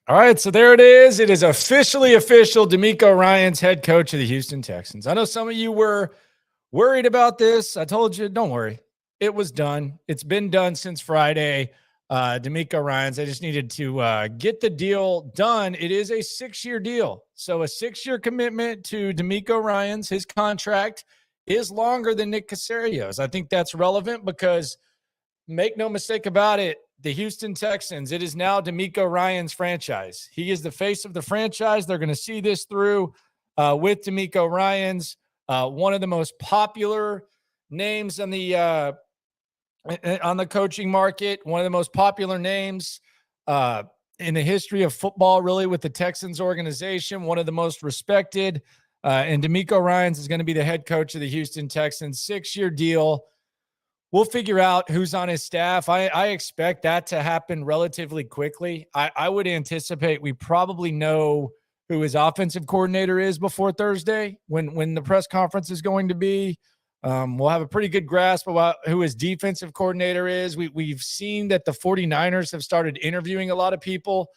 All right, so there it is. It is officially official. DeMeco Ryans, head coach of the Houston Texans. I know some of you were worried about this. I told you, don't worry. It was done. It's been done since Friday. DeMeco Ryans, I just needed to get the deal done. It is a 6-year deal. So a 6-year commitment to DeMeco Ryans. His contract is longer than Nick Caserio's. I think that's relevant because make no mistake about it, the Houston Texans, it is now DeMeco Ryans' franchise. He is the face of the franchise. They're going to see this through with DeMeco Ryans, one of the most popular names on the coaching market, one of the most popular names in the history of football, really, with the Texans organization, one of the most respected. And DeMeco Ryans is going to be the head coach of the Houston Texans, 6-year deal. We'll figure out who's on his staff. I expect that to happen relatively quickly. I would anticipate we probably know who his offensive coordinator is before Thursday when the press conference is going to be. We'll have a pretty good grasp about who his defensive coordinator is. We've seen that the 49ers have started interviewing a lot of people,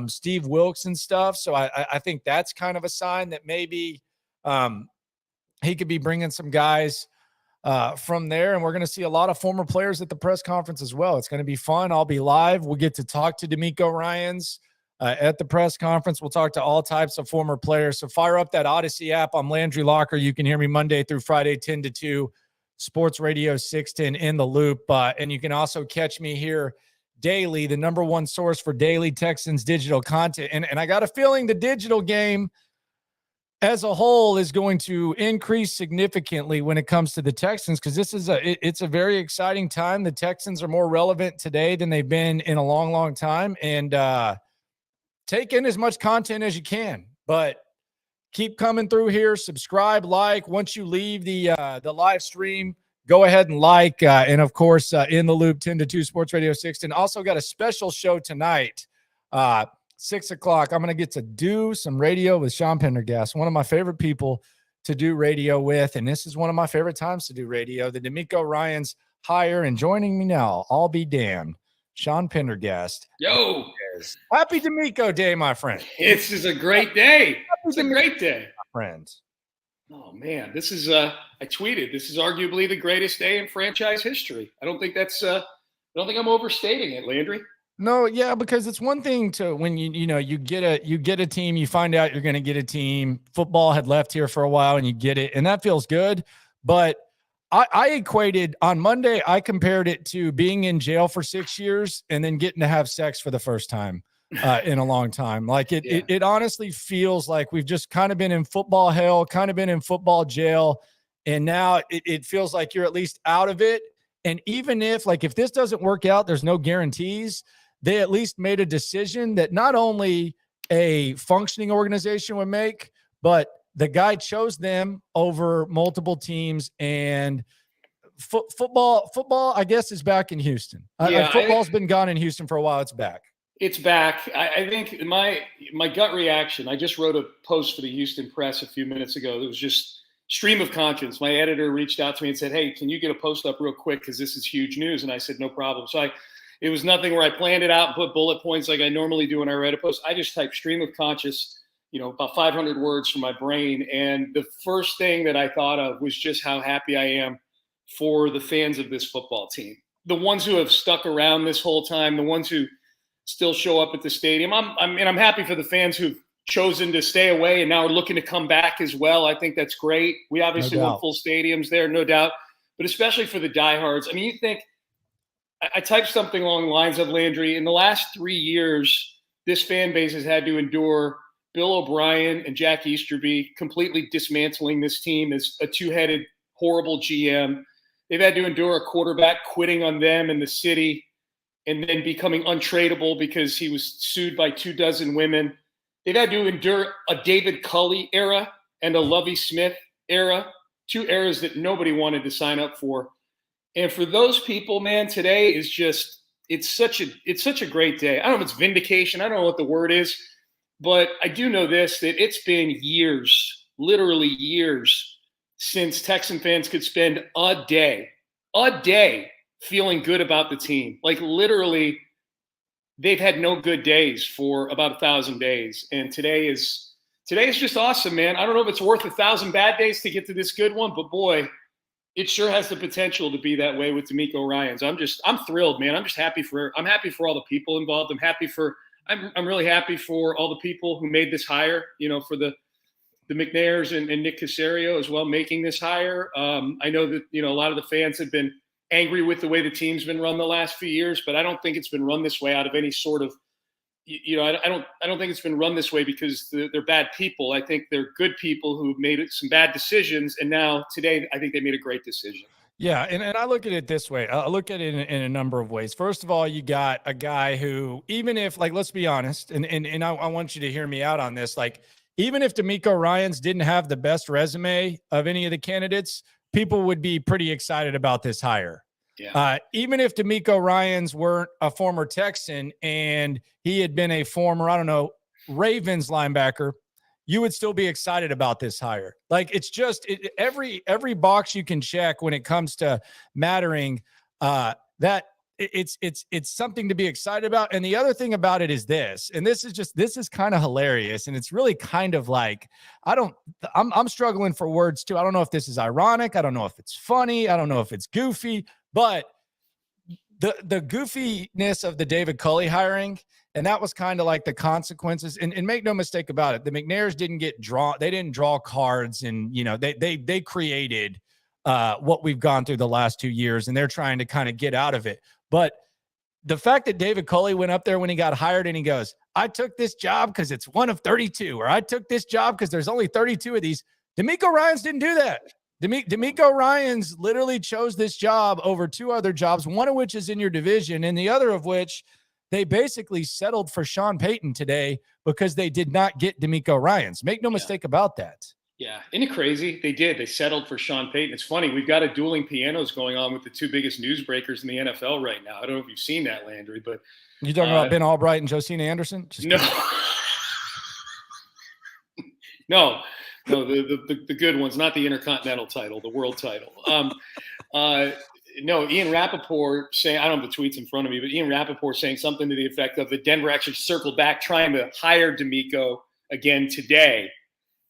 Steve Wilkes and stuff. So I think that's kind of a sign that maybe he could be bringing some guys from there. And we're going to see a lot of former players at the press conference as well. It's going to be fun. I'll be live. We'll get to talk to DeMeco Ryans at the press conference. We'll talk to all types of former players. So fire up that Odyssey app. I'm Landry Locker. You can hear me Monday through Friday, 10 to 2, Sports Radio 610 in the loop. And you can also catch me here daily, the number one source for daily Texans digital content. And I got a feeling the digital game as a whole is going to increase significantly when it comes to the Texans, because this is it's a very exciting time. The Texans are more relevant today than they've been in a long, long time. And take in as much content as you can, but keep coming through here. Subscribe, like. Once you leave the live stream, go ahead and like. And of course, in the loop, 10 to 2, Sports Radio 6. And also got a special show tonight. 6 o'clock, I'm going to get to do some radio with Sean Pendergast, one of my favorite people to do radio with. And this is one of my favorite times to do radio. The DeMeco Ryans hire, and joining me now, I'll be damned, Sean Pendergast. Yo. Happy DeMeco Day, my friend. This is a great day. It's a great day. My friends. Oh, man. This is, I tweeted, this is arguably the greatest day in franchise history. I don't think I'm overstating it, Landry. No, yeah, because it's one thing to when you get a team, you find out you're going to get a team. Football had left here for a while, and you get it, and that feels good. But I equated on Monday. I compared it to being in jail for 6 years and then getting to have sex for the first time in a long time. Like it honestly feels like we've just kind of been in football hell, kind of been in football jail, and now it feels like you're at least out of it. And even if this doesn't work out, there's no guarantees. They at least made a decision that not only a functioning organization would make, but the guy chose them over multiple teams. And football, I guess, is back in Houston. Football's been gone in Houston for a while. It's back. It's back. I think my gut reaction, I just wrote a post for the Houston Press a few minutes ago. It was just stream of conscience. My editor reached out to me and said, hey, can you get a post up real quick? Because this is huge news. And I said, no problem. So it was nothing where I planned it out and put bullet points like I normally do when I write a post. I just typed stream of conscious, about 500 words from my brain. And the first thing that I thought of was just how happy I am for the fans of this football team. The ones who have stuck around this whole time, the ones who still show up at the stadium. I'm happy for the fans who've chosen to stay away and now are looking to come back as well. I think that's great. We obviously want full stadiums there, no doubt. But especially for the diehards. I mean, you think, I typed something along the lines of, Landry, in the last 3 years, this fan base has had to endure Bill O'Brien and Jack Easterby completely dismantling this team as a two-headed, horrible GM. They've had to endure a quarterback quitting on them in the city and then becoming untradeable because he was sued by 24 women. They've had to endure a David Culley era and a Lovie Smith era, two eras that nobody wanted to sign up for. And for those people, man, today is just it's such a great day. I don't know if it's vindication. I don't know what the word is, but I do know this, that it's been years, literally years, since Texan fans could spend a day feeling good about the team. Like literally they've had no good days for about 1,000 days. And today is just awesome, man. I don't know if it's worth 1,000 bad days to get to this good one, but boy, it sure has the potential to be that way with DeMeco Ryans. I'm thrilled, man. I'm happy for all the people involved. I'm really happy for all the people who made this hire, for the McNairs and Nick Caserio as well, making this hire. I know that, a lot of the fans have been angry with the way the team's been run the last few years, but I don't think it's been run this way out of any sort of, I don't think it's been run this way because they're bad people. I think they're good people who made some bad decisions. And now today, I think they made a great decision. Yeah, and I look at it this way. I look at it in a number of ways. First of all, you got a guy who, even if, like, let's be honest, and I want you to hear me out on this, like, even if DeMeco Ryans didn't have the best resume of any of the candidates, people would be pretty excited about this hire. Yeah. Even if DeMeco Ryans weren't a former Texan and he had been a former, I don't know, Ravens linebacker, you would still be excited about this hire. Like, it's just every box you can check when it comes to mattering, that it's something to be excited about. And the other thing about it is this, and this is kind of hilarious. And it's really kind of like, I'm struggling for words too. I don't know if this is ironic. I don't know if it's funny. I don't know if it's goofy, but the goofiness of the David Culley hiring, and that was kind of like the consequences. And make no mistake about it, the McNairs didn't they didn't draw cards, and they created what we've gone through the last 2 years, and they're trying to kind of get out of it. But the fact that David Culley went up there when he got hired and he goes, I took this job because it's one of 32, or I took this job because there's only 32 of these. DeMeco Ryans didn't do that. DeMeco Ryans literally chose this job over 2 other jobs, one of which is in your division, and the other of which they basically settled for Sean Payton today because they did not get DeMeco Ryans. Make no mistake about that. Yeah. Isn't it crazy? They did. They settled for Sean Payton. It's funny. We've got a dueling pianos going on with the 2 biggest newsbreakers in the NFL right now. I don't know if you've seen that, Landry, but you talking about Ben Albright and Josina Anderson? No, the good ones, not the Intercontinental title, the world title. No, Ian Rappaport saying, I don't have the tweets in front of me, but Ian Rappaport saying something to the effect of that Denver actually circled back trying to hire DeMeco again today.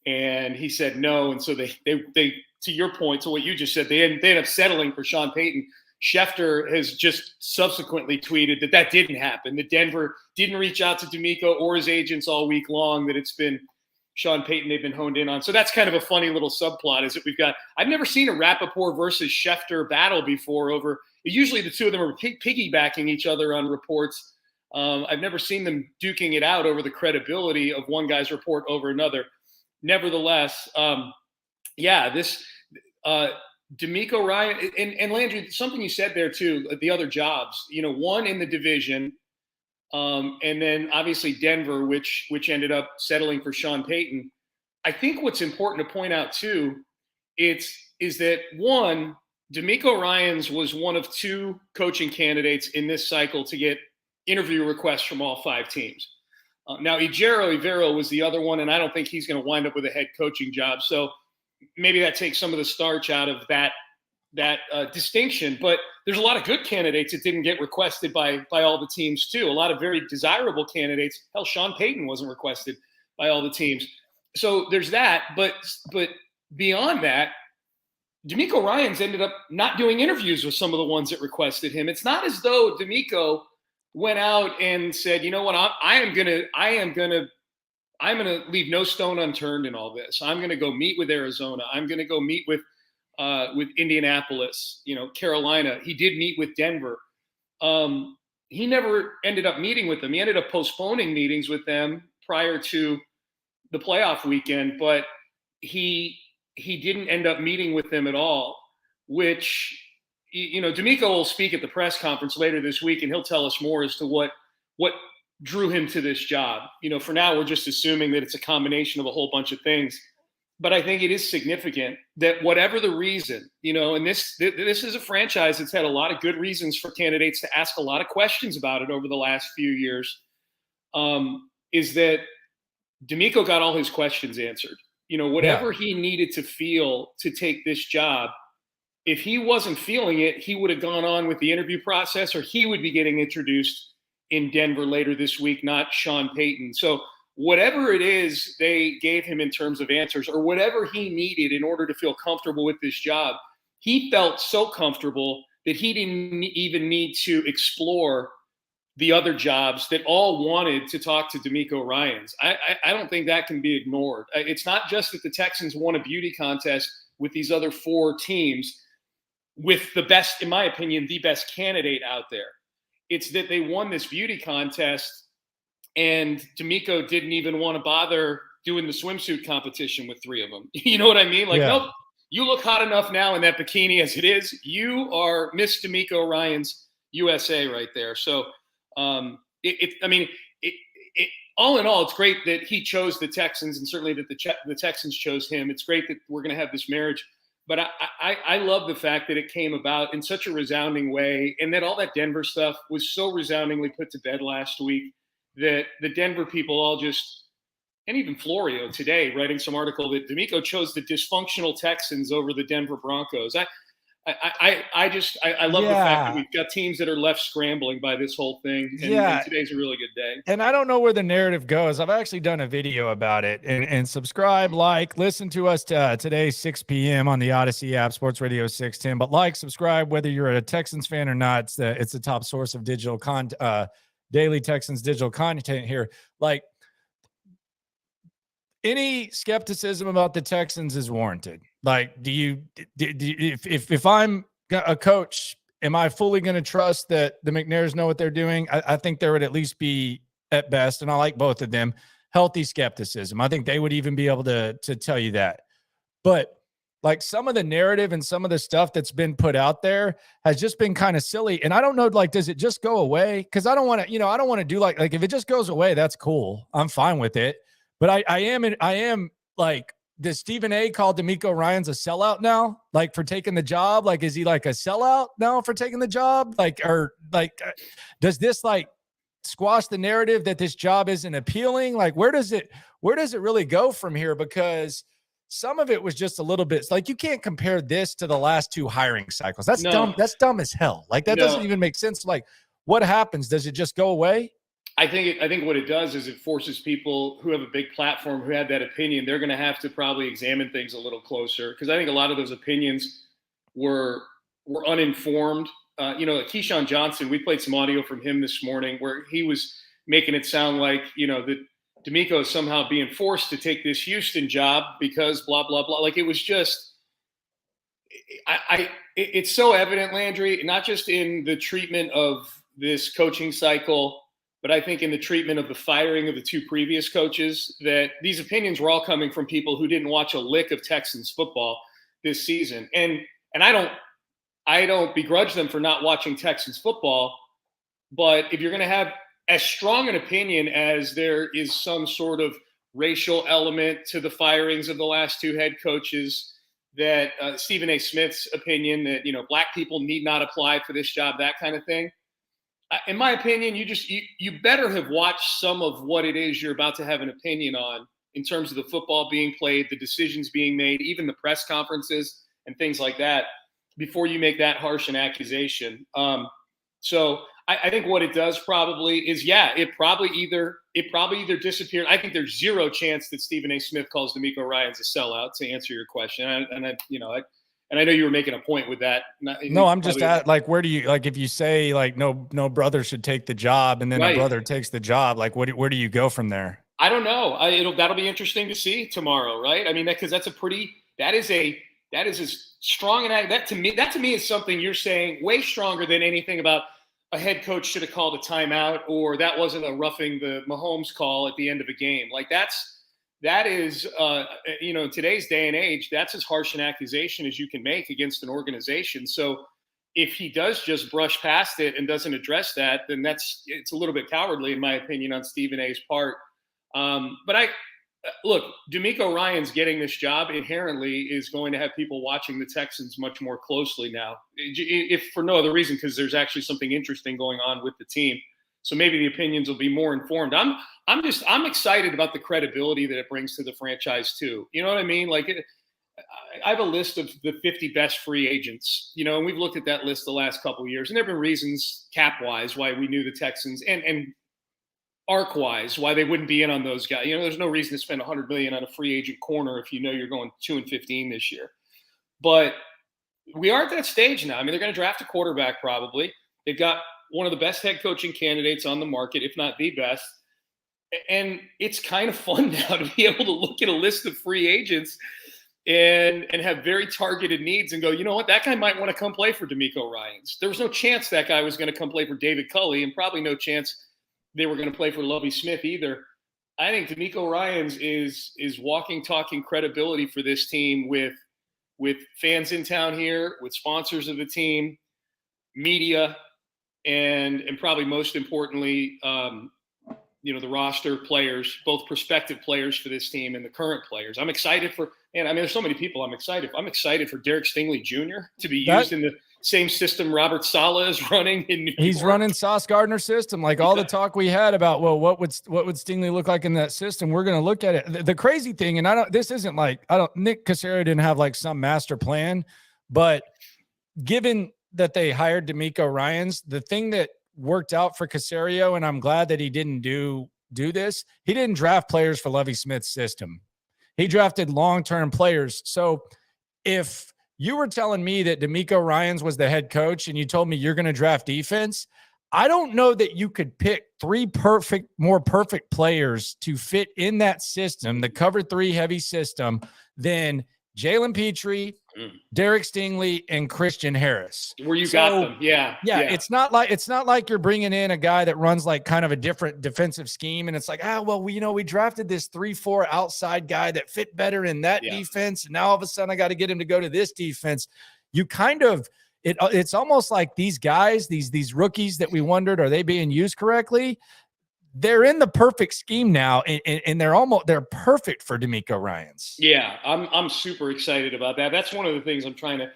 And he said no. And so they to your point, to what you just said, they ended up settling for Sean Payton. Schefter has just subsequently tweeted that didn't happen, that Denver didn't reach out to DeMeco or his agents all week long, that it's been Sean Payton they've been honed in on. So that's kind of a funny little subplot, is that I've never seen a Rappaport versus Schefter battle before over, usually the two of them are piggybacking each other on reports. I've never seen them duking it out over the credibility of one guy's report over another. Nevertheless, this DeMeco Ryan and Landry, something you said there too, the other jobs, one in the division, and then obviously Denver, which ended up settling for Sean Payton. I think what's important to point out too, is that one, DeMeco Ryans was one of 2 coaching candidates in this cycle to get interview requests from all 5 teams. Now, Ejiro Evero was the other one, and I don't think he's going to wind up with a head coaching job. So maybe that takes some of the starch out of that distinction. But there's a lot of good candidates that didn't get requested by all the teams too. A lot of very desirable candidates. Hell, Sean Payton wasn't requested by all the teams. So there's that. But beyond that, DeMeco Ryans ended up not doing interviews with some of the ones that requested him. It's not as though DeMeco went out and said, you know what, I'm gonna leave no stone unturned in all this. I'm gonna go meet with Arizona. I'm gonna go meet with Indianapolis, Carolina. He did meet with Denver. He never ended up meeting with them. He ended up postponing meetings with them prior to the playoff weekend, but he didn't end up meeting with them at all, which, DeMeco will speak at the press conference later this week, and he'll tell us more as to what drew him to this job. For now, we're just assuming that it's a combination of a whole bunch of things. But I think it is significant that whatever the reason, and this is a franchise that's had a lot of good reasons for candidates to ask a lot of questions about it over the last few years, is that DeMeco got all his questions answered. Whatever he needed to feel to take this job, if he wasn't feeling it, he would have gone on with the interview process, or he would be getting introduced in Denver later this week, not Sean Payton. So whatever it is they gave him in terms of answers, or whatever he needed in order to feel comfortable with this job, he felt so comfortable that he didn't even need to explore the other jobs that all wanted to talk to DeMeco Ryans. I don't think that can be ignored. It's not just that the Texans won a beauty contest with these other 4 teams with the best, in my opinion, the best candidate out there. It's that they won this beauty contest and DeMeco didn't even want to bother doing the swimsuit competition with 3 of them. You know what I mean? Like, nope, you look hot enough now in that bikini as it is. You are Miss DeMeco Ryans USA right there. So, all in all, it's great that he chose the Texans, and certainly that the Texans chose him. It's great that we're going to have this marriage. But I love the fact that it came about in such a resounding way, and that all that Denver stuff was so resoundingly put to bed last week that the Denver people all just, and even Florio today writing some article that DeMeco chose the dysfunctional Texans over the Denver Broncos. I love the fact that we've got teams that are left scrambling by this whole thing. And today's a really good day. And I don't know where the narrative goes. I've actually done a video about it. And subscribe, listen to us today, 6 p.m. on the Odyssey app, Sports Radio 610. But subscribe, whether you're a Texans fan or not. It's the top source of digital daily Texans digital content here. Any skepticism about the Texans is warranted. If I'm a coach, am I fully going to trust that the McNairs know what they're doing? I think there would at least be, at best, and I like both of them, healthy skepticism. I think they would even be able to tell you that. But some of the narrative and some of the stuff that's been put out there has just been kind of silly. And I don't know, does it just go away? Because I don't want to, I don't want to do if it just goes away, that's cool. I'm fine with it. But I am does Stephen A. call DeMeco Ryans a sellout now? For taking the job? Is he a sellout now for taking the job? Does this squash the narrative that this job isn't appealing? Where does it really go from here? Because some of it was just a little bit you can't compare this to the last 2 hiring cycles. That's dumb. That's dumb as hell. That doesn't even make sense. What happens? Does it just go away? I think what it does is it forces people who have a big platform, who had that opinion, they're going to have to probably examine things a little closer, because I think a lot of those opinions were uninformed. Keyshawn Johnson, we played some audio from him this morning where he was making it sound like, that DeMeco is somehow being forced to take this Houston job because blah, blah, blah. It was just it's so evident, Landry, not just in the treatment of this coaching cycle, but I think in the treatment of the firing of the 2 previous coaches, that these opinions were all coming from people who didn't watch a lick of Texans football this season. And I don't begrudge them for not watching Texans football, but if you're going to have as strong an opinion as there is some sort of racial element to the firings of the last 2 head coaches, that Stephen A. Smith's opinion that, black people need not apply for this job, that kind of thing. In my opinion, you better have watched some of what it is you're about to have an opinion on in terms of the football being played, the decisions being made, even the press conferences and things like that, before you make that harsh an accusation. So I think what it does probably is, it probably either disappeared. I think there's zero chance that Stephen A. Smith calls DeMeco Ryans a sellout, to answer your question. And I know you were making a point with that. No, I'm just at where do you if you say no brother should take the job, and then a brother takes the job, where do you go from there? I don't know. That'll be interesting to see tomorrow, right? I mean, because that is as strong that to me is something you're saying way stronger than anything about a head coach should have called a timeout, or that wasn't a roughing the Mahomes call at the end of a game. That is, in today's day and age, that's as harsh an accusation as you can make against an organization. So if he does just brush past it and doesn't address that, then it's a little bit cowardly, in my opinion, on Stephen A.'s part. But look, DeMeco Ryans getting this job inherently is going to have people watching the Texans much more closely now, if for no other reason, because there's actually something interesting going on with the team. So maybe the opinions will be more informed. I'm excited about the credibility that it brings to the franchise too. You know what I mean? I have a list of the 50 best free agents, you know, and we've looked at that list the last couple of years, and there have been reasons cap-wise why we knew the Texans and arc-wise why they wouldn't be in on those guys. You know, there's no reason to spend $100 million on a free agent corner if you know you're going 2-15 this year. But we are at that stage now. I mean, they're going to draft a quarterback probably. They've got one of the best head coaching candidates on the market, if not the best. And it's kind of fun now to be able to look at a list of free agents and have very targeted needs and go, you know what, that guy might want to come play for DeMeco Ryans. There was no chance that guy was going to come play for David Culley, and probably no chance they were going to play for Lovie Smith either. I think DeMeco Ryans is walking, talking credibility for this team with fans in town here, with sponsors of the team, media, and probably most importantly, you know, the roster players, both prospective players for this team and the current players. I'm excited for, and I mean, there's so many people I'm excited for. I'm excited for Derek Stingley Jr. to be used in the same system Robert Saleh is running in New York. He's running Sauce Gardner's system. Like all the talk we had about, well, what would Stingley look like in that system? We're going to look at it. The crazy thing, and this isn't like, Nick Caserio didn't have like some master plan, but given that they hired DeMeco Ryans, the thing that worked out for Caserio, and I'm glad that he didn't do this, he didn't draft players for Lovie Smith's system. He drafted long-term players. So if you were telling me that DeMeco Ryans was the head coach and you told me you're going to draft defense, I don't know that you could pick more perfect players to fit in that system, the cover 3 heavy system, than Jalen Petrie, Derek Stingley, and Christian Harris. Where you got them. Yeah. It's not like you're bringing in a guy that runs like kind of a different defensive scheme. And it's like, we drafted this 3-4 outside guy that fit better in that defense. And now all of a sudden I got to get him to go to this defense. You kind of, it's almost like these guys, these rookies that we wondered, are they being used correctly? They're in the perfect scheme now, and they're perfect for DeMeco Ryans. Yeah, I'm super excited about that. That's one of the things I'm trying to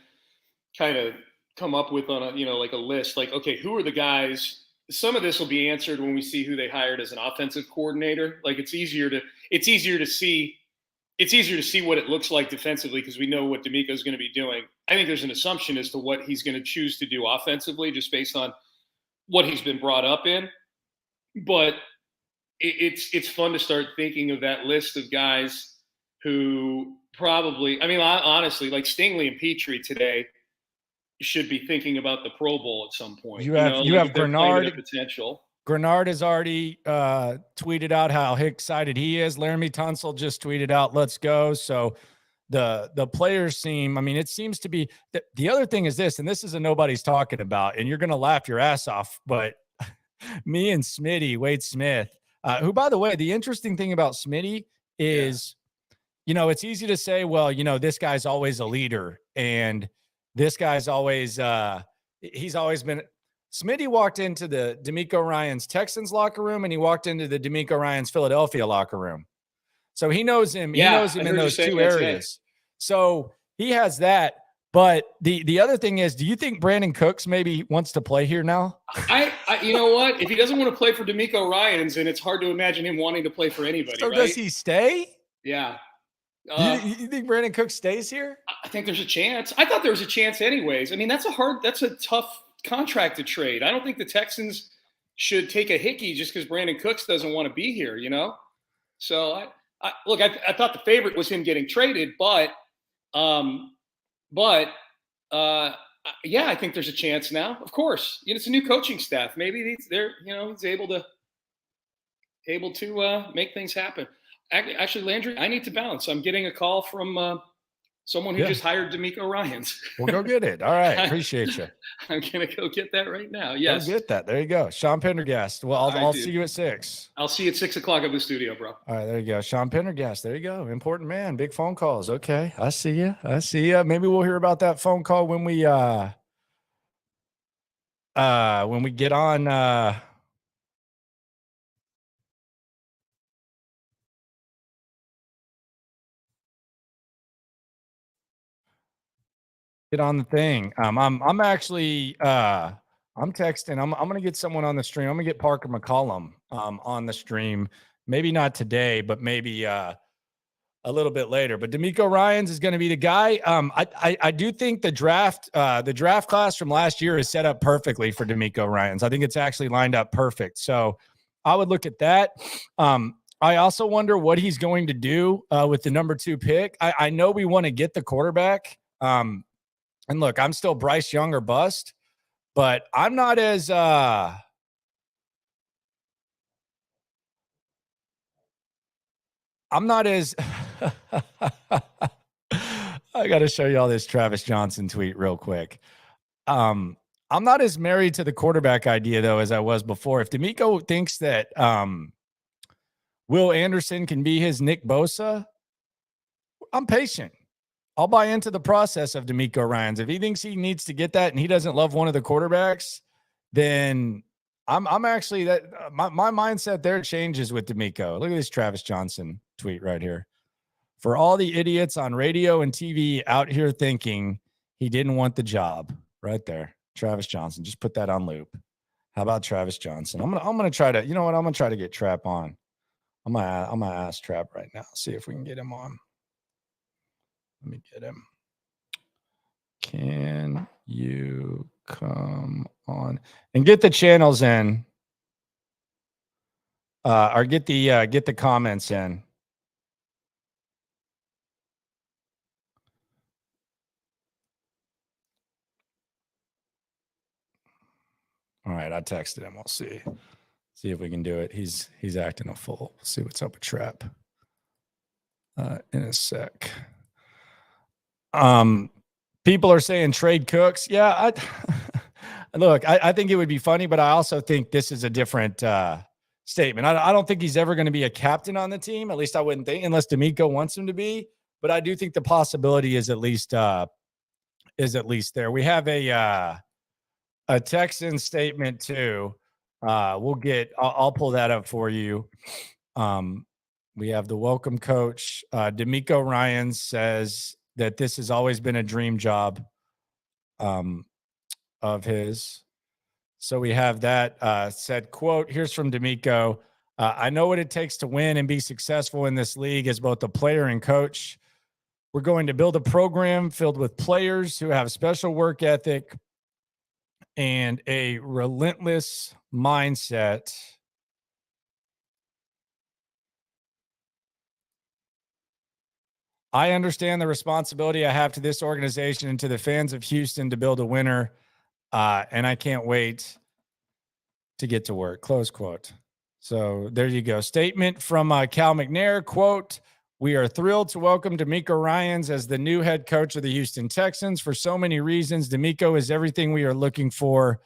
kind of come up with on a, like a list. Like, okay, who are the guys? Some of this will be answered when we see who they hired as an offensive coordinator. Like, it's easier to see what it looks like defensively because we know what DeMeco is going to be doing. I think there's an assumption as to what he's going to choose to do offensively just based on what he's been brought up in. But it's fun to start thinking of that list of guys who probably, I mean, honestly, like Stingley and Petrie today should be thinking about the Pro Bowl at some point. You have Grenard. Potential. Grenard has already tweeted out how excited he is. Laramie Tunsil just tweeted out, "Let's go." So the players seem, I mean, it seems to be the other thing is this, and this is a nobody's talking about, and you're going to laugh your ass off, but me and Smitty, Wade Smith, who, by the way, the interesting thing about Smitty is, it's easy to say, well, this guy's always a leader and this guy's always, he's always been. Smitty walked into the DeMeco Ryans Texans locker room and he walked into the DeMeco Ryans Philadelphia locker room. So he knows him. Yeah, he knows him in those two areas. So he has that. But the other thing is, do you think Brandon Cooks maybe wants to play here now? I you know what? If he doesn't want to play for DeMeco Ryans, then it's hard to imagine him wanting to play for anybody. So right? Does he stay? Yeah. You think Brandon Cooks stays here? I think there's a chance. I thought there was a chance anyways. I mean, that's a tough contract to trade. I don't think the Texans should take a hickey just because Brandon Cooks doesn't want to be here, So I thought the favorite was him getting traded, but yeah, I think there's a chance now. Of course, it's a new coaching staff. Maybe he's able to make things happen. Actually, Landry, I need to bounce. I'm getting a call from someone who just hired DeMeco Ryans. We'll go get it. All right, appreciate you. I'm gonna go get that right now. Yes, go get that. There you go, Sean Pendergast. Well, I'll see you at 6. I'll see you at 6 o'clock at the studio, bro. All right, there you go, Sean Pendergast. There you go, important man. Big phone calls. Okay, I see you. Maybe we'll hear about that phone call when we get on. Get on the thing. I'm actually I'm texting. I'm gonna get someone on the stream. I'm gonna get Parker McCollum on the stream. Maybe not today, but maybe a little bit later. But DeMeco Ryans is going to be the guy. I do think the draft class from last year is set up perfectly for DeMeco Ryans. I think it's actually lined up perfect. So I would look at that. I also wonder what he's going to do with the number 2 pick. I know we want to get the quarterback. And look, I'm still Bryce Young or bust, but I'm not as I got to show you all this Travis Johnson tweet real quick. I'm not as married to the quarterback idea though as I was before. If DeMeco thinks that Will Anderson can be his Nick Bosa, I'm patient. I'll buy into the process of DeMeco Ryans. If he thinks he needs to get that and he doesn't love one of the quarterbacks, then I'm actually that my mindset there changes with DeMeco. Look at this Travis Johnson tweet right here. For all the idiots on radio and TV out here thinking he didn't want the job, right there, Travis Johnson. Just put that on loop. How about Travis Johnson? I'm gonna try to. You know what? I'm gonna try to get Trap on. I'm gonna ask Trap right now. See if we can get him on. Let me get him. Can you come on and get the channels in, or get the comments in? All right, I texted him. We'll see if we can do it. He's acting a fool. We'll see what's up with Trap in a sec. People are saying trade Cooks. Yeah, look, I think it would be funny, but I also think this is a different statement. I don't think he's ever going to be a captain on the team. At least I wouldn't think, unless DeMeco wants him to be. But I do think the possibility is at least there. We have a Texan statement too. I'll pull that up for you. We have the welcome coach. DeMeco Ryans says that this has always been a dream job of his. So we have that said quote. Here's from DeMeco. I know what it takes to win and be successful in this league as both a player and coach. We're going to build a program filled with players who have special work ethic and a relentless mindset. I understand the responsibility I have to this organization and to the fans of Houston to build a winner, and I can't wait to get to work, close quote. So there you go. Statement from Cal McNair, quote, we are thrilled to welcome DeMeco Ryans as the new head coach of the Houston Texans. For so many reasons, DeMeco is everything we are looking for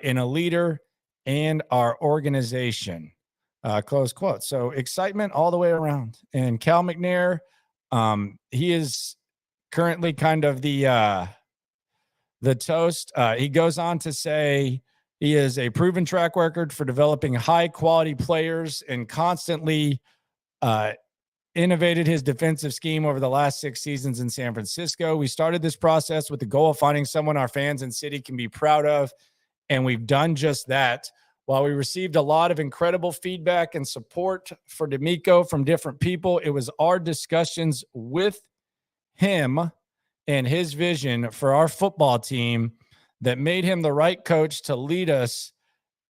in a leader and our organization, close quote. So excitement all the way around. And Cal McNair, he is currently kind of the toast. He goes on to say he is a proven track record for developing high quality players and constantly innovated his defensive scheme over the last 6 seasons in San Francisco. We started this process with the goal of finding someone our fans and city can be proud of, and we've done just that. While we received a lot of incredible feedback and support for DeMeco from different people, it was our discussions with him and his vision for our football team that made him the right coach to lead us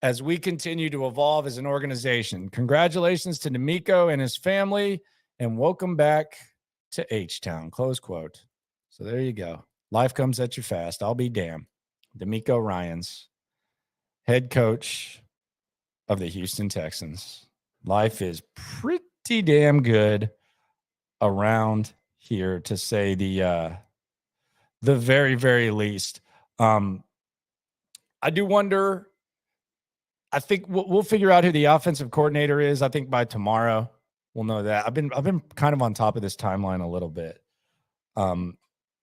as we continue to evolve as an organization. Congratulations to DeMeco and his family, and welcome back to H-Town, close quote. So there you go. Life comes at you fast. I'll be damned. DeMeco Ryans, head coach of the Houston Texans. Life is pretty damn good around here, to say the very, very least. I do wonder. I think we'll figure out who the offensive coordinator is. I think by tomorrow we'll know that. I've been kind of on top of this timeline a little bit.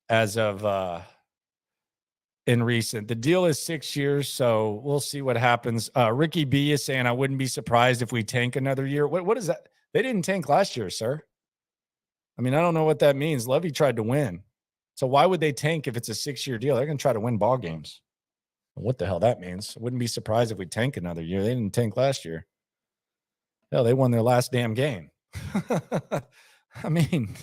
As of in recent, the deal is 6 years, so we'll see what happens. Ricky B is saying I wouldn't be surprised if we tank another year. What is that? They didn't tank last year, sir. I mean, I don't know what that means. Levy tried to win. So why would they tank if it's a 6-year deal? They're going to try to win ball games. What the hell that means? I wouldn't be surprised if we tank another year. They didn't tank last year. Hell, they won their last damn game. I mean,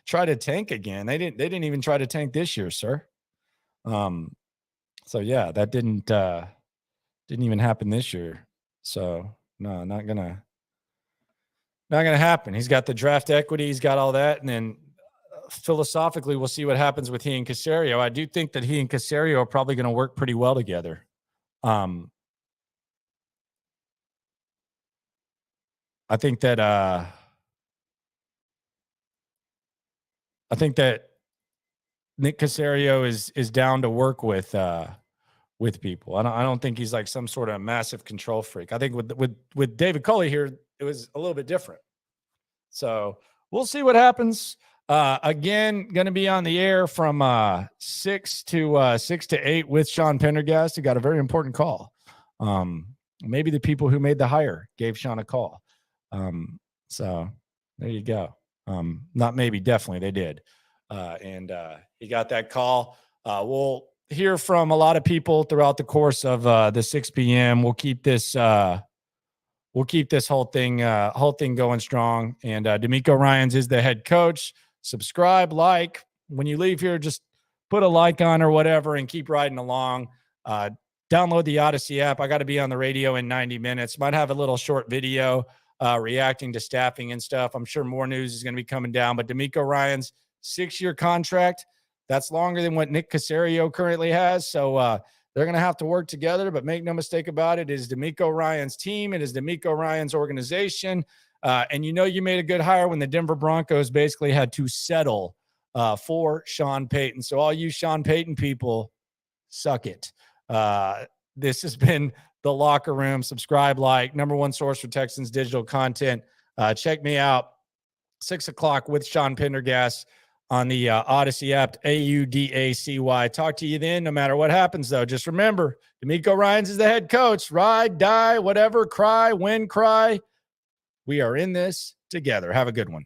try to tank again. They didn't even try to tank this year, sir. So yeah, that didn't even happen this year. So no, not gonna happen. He's got the draft equity, he's got all that, and then philosophically, we'll see what happens with he and Caserio. I do think that he and Caserio are probably going to work pretty well together. I think that Nick Caserio is down to work with people. I don't think he's like some sort of massive control freak. I think with David Culley here, it was a little bit different. So we'll see what happens. Again, going to be on the air from 6 to 8 with Sean Pendergast, who got a very important call. Maybe the people who made the hire gave Sean a call. So there you go. Not maybe, definitely they did. And he got that call. We'll hear from a lot of people throughout the course of the 6 p.m. We'll keep this whole thing going strong. And DeMeco Ryans is the head coach. Subscribe, like. When you leave here, just put a like on or whatever and keep riding along. Download the Odyssey app. I got to be on the radio in 90 minutes. Might have a little short video reacting to staffing and stuff. I'm sure more news is going to be coming down. But DeMeco Ryans, 6-year contract. That's longer than what Nick Caserio currently has. So they're going to have to work together. But make no mistake about it, it is DeMeco Ryans' team. It is DeMeco Ryans' organization. And you made a good hire when the Denver Broncos basically had to settle for Sean Payton. So all you Sean Payton people, suck it. This has been The Locker Room. Subscribe, like, number one source for Texans digital content. Check me out, 6 o'clock with Sean Pendergast on the Odyssey app, AUDACY. Talk to you then, no matter what happens, though. Just remember, DeMeco Ryans is the head coach. Ride, die, whatever, cry, win, cry. We are in this together. Have a good one.